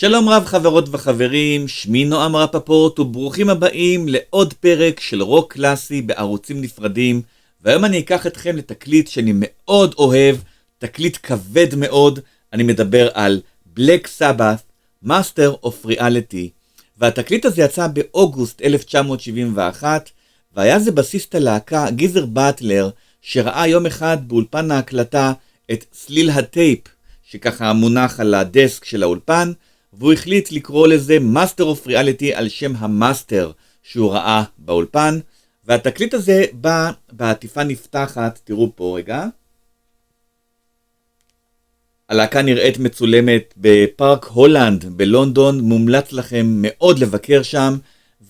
שלום רב חברות וחברים, שמי נועם רפפורט וברוכים הבאים לעוד פרק של רוק קלאסי בערוצים נפרדים. והיום אני אקח אתכם לתקליט שאני מאוד אוהב, תקליט כבד מאוד. אני מדבר על Black Sabbath, Master of Reality, והתקליט הזה יצא באוגוסט 1971, והיה זה בסיסט הלהקה גיזר באטלר, שראה יום אחד באולפן ההקלטה את סליל הטייפ שככה מונח על הדסק של האולפן, והוא החליט לקרוא לזה Master of Reality על שם המאסטר שהוא ראה באולפן. והתקליט הזה בא בעטיפה נפתחת, תראו פה רגע. הלהקה נראית מצולמת בפארק הולנד בלונדון, מומלץ לכם מאוד לבקר שם.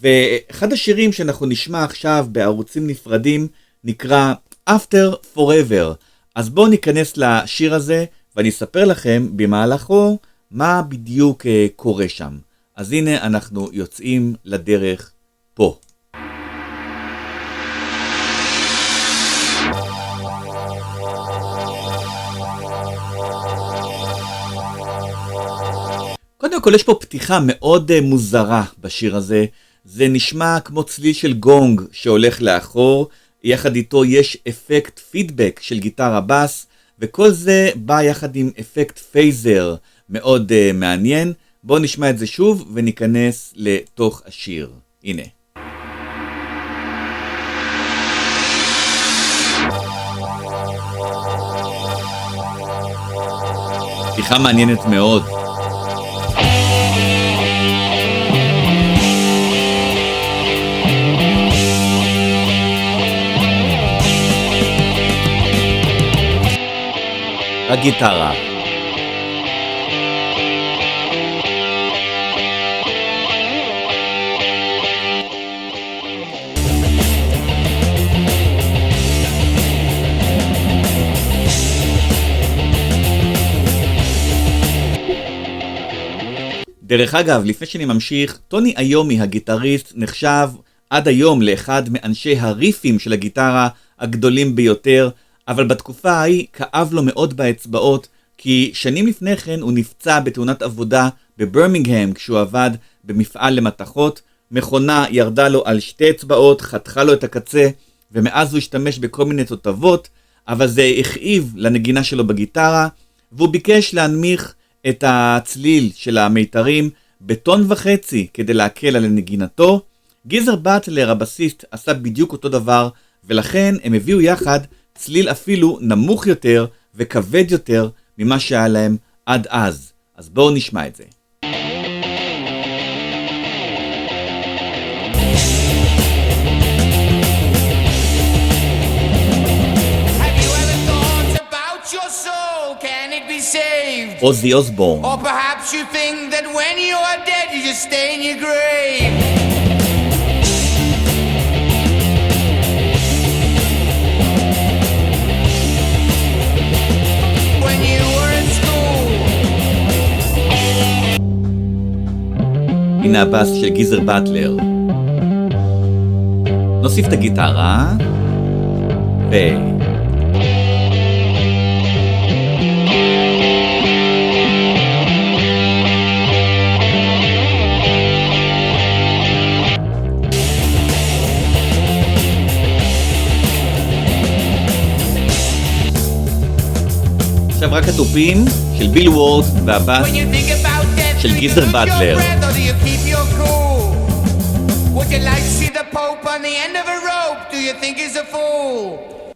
ואחד השירים שאנחנו נשמע עכשיו בערוצים נפרדים נקרא After Forever. אז בואו ניכנס לשיר הזה ואני אספר לכם במהלכו מה בדיוק קורה שם. אז הנה אנחנו יוצאים לדרך פה. קודם כל יש פה פתיחה מאוד מוזרה בשיר הזה. זה נשמע כמו צליל של גונג שהולך לאחור, יחד איתו יש אפקט פידבק של גיטרה בס, וכל זה בא יחד עם אפקט פייזר מאוד מעניין. בואו נשמע את זה שוב וניכנס לתוך השיר. הנה. פתיחה מעניינת מאוד. הגיטרה. דרך אגב, לפני שאני ממשיך, טוני איומי הגיטריסט נחשב עד היום לאחד מאנשי הריפים של הגיטרה הגדולים ביותר, אבל בתקופה ההיא כאב לו מאוד באצבעות, כי שנים לפני כן הוא נפצע בתאונת עבודה בברמינגהם כשהוא עבד במפעל למתכות. מכונה ירדה לו על שתי אצבעות, חתכה לו את הקצה, ומאז הוא השתמש בכל מיני תותבות, אבל זה הכאיב לנגינה שלו בגיטרה, והוא ביקש להנמיך את הצליל של המיתרים בטון וחצי כדי להקל על נגינתו. גיזר באטלר הבסיסט עשה בדיוק אותו דבר, ולכן הם הביאו יחד צליל אפילו נמוך יותר וכבד יותר ממה שהיה להם עד אז. אז בואו נשמע את זה. עוזי אוסבורן. Or perhaps you think that when you are dead you just stay in your grave. When you were in school. הנה הבאס של גיזר באטלר. נוסיף את הגיטרה ו... עכשיו רק התופים של ביל וורד והבאס של גיזר באטלר.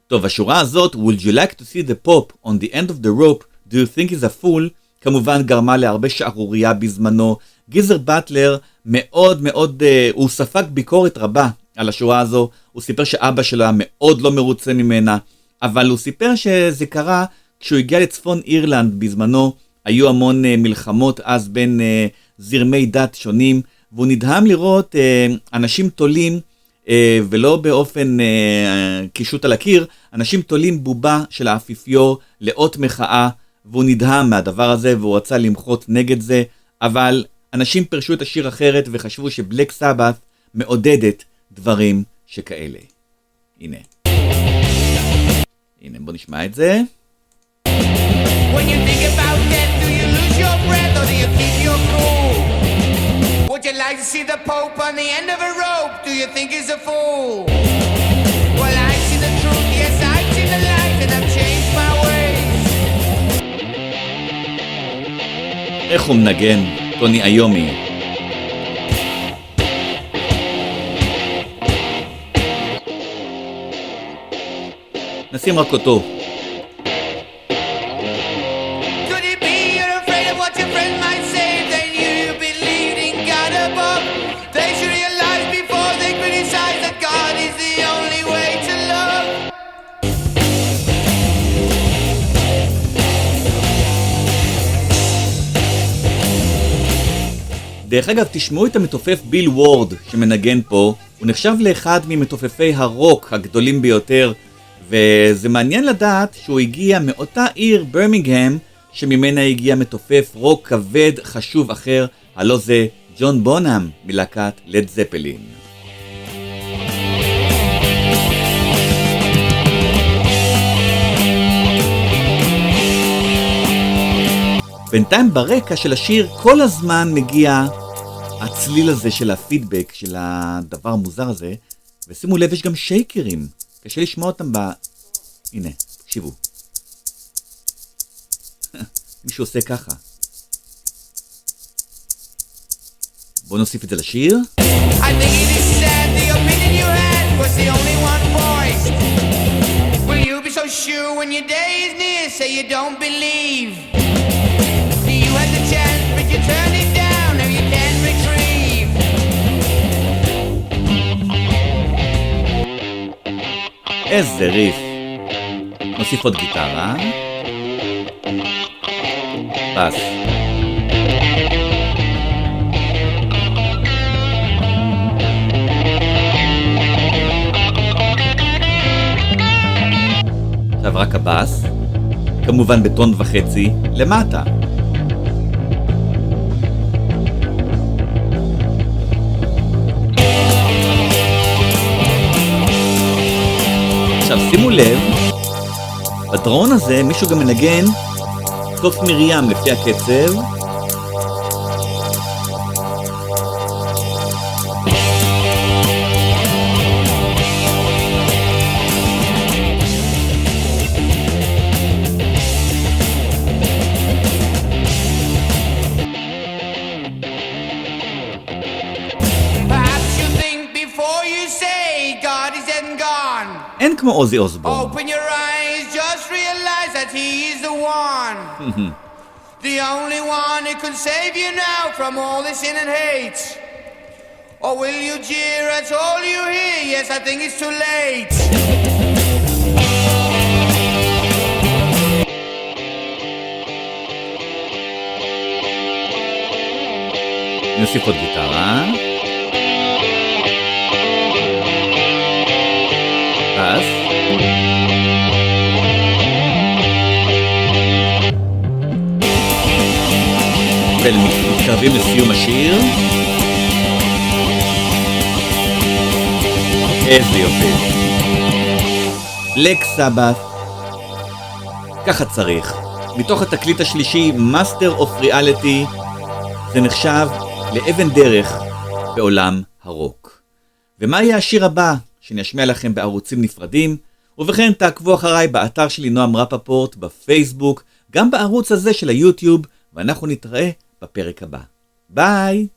טוב, השורה הזאת, Would you like to see the Pope on the end of the rope, do you think he's a fool? כמובן גרמה להרבה שערוריה בזמנו. גיזר באטלר מאוד מאוד, הוא ספג ביקורת רבה על השורה הזו. הוא סיפר שאבא שלו היה מאוד לא מרוצה ממנה, אבל הוא סיפר שזה קרה כשהוא הגיע לצפון אירלנד בזמנו. היו המון מלחמות אז בין זרמי דת שונים, והוא נדהם לראות אנשים תולים, ולא באופן קישוט על הקיר, אנשים תולים בובה של האפיפיור לאות מחאה, והוא נדהם מהדבר הזה והוא רצה למחות נגד זה, אבל אנשים פרשו את השיר אחרת וחשבו שבלק סבת מעודדת דברים שכאלה. הנה. הנה, בוא נשמע את זה. When you think about death, do you lose your breath or do you keep your cool? Would you like to see the Pope on the end of a rope? Do you think he's a fool? Well, I've seen the truth, yes, I've seen the light, and I've changed my ways. איך הוא מנגן, טוני איומי. נשים רק אותו. Could it be you're afraid of what your friend might say? They knew you believed in God above. They should realize before they criticize that God is the only way to love. דרך אגב, תשמעו את המתופף ביל וורד שמנגן פה. הוא נחשב לאחד ממתופפי הרוק הגדולים ביותר, וזה מעניין לדעת שהוא הגיע מאותה עיר, ברמינגהם, שממנה הגיע מתופף רוק כבד חשוב אחר, הלא זה ג'ון בונהאם מלהקת לד זפלין. בינתיים ברקע של השיר כל הזמן מגיע הצליל הזה של הפידבק, של הדבר המוזר הזה, ושימו לב, יש גם שייקרים. קשה לשמוע אותם הנה, תקשיבו. מישהו עושה ככה. בואו נוסיף את זה לשיר. I think it is sad the opinion you had was the only one voiced. Will you be so sure when your day is near, say you don't believe? You had the chance but you turned it down, now you can't retrieve. איזה ריף. נוסיף עוד גיטרה. בס. עכשיו רק הבס, כמובן בטון וחצי למטה. עכשיו שימו לב, בדרון הזה מישהו גם מנגן סוף מרים לפי הקצב. אין כמו אוזי אוסבורן. Open your eyes, just realize that he is the one. The only one who could save you now from all this sin and hate. Or will you jeer at all you hear? Yes, I think it's too late. נוסיף עוד גיטרה. בס. ומתקרבים לסיום השיר. איזה יופי. בלק סבת. ככה צריך. מתוך התקליט השלישי, Master of Reality, זה נחשב לאבן דרך בעולם הרוק. ומה יהיה השיר הבא שאני אשמיע לכם בערוצים נפרדים? ובכן, תעקבו אחריי באתר שלי נועם רפפורט, בפייסבוק, גם בערוץ הזה של היוטיוב, ואנחנו נתראה בפרק הבא. ביי!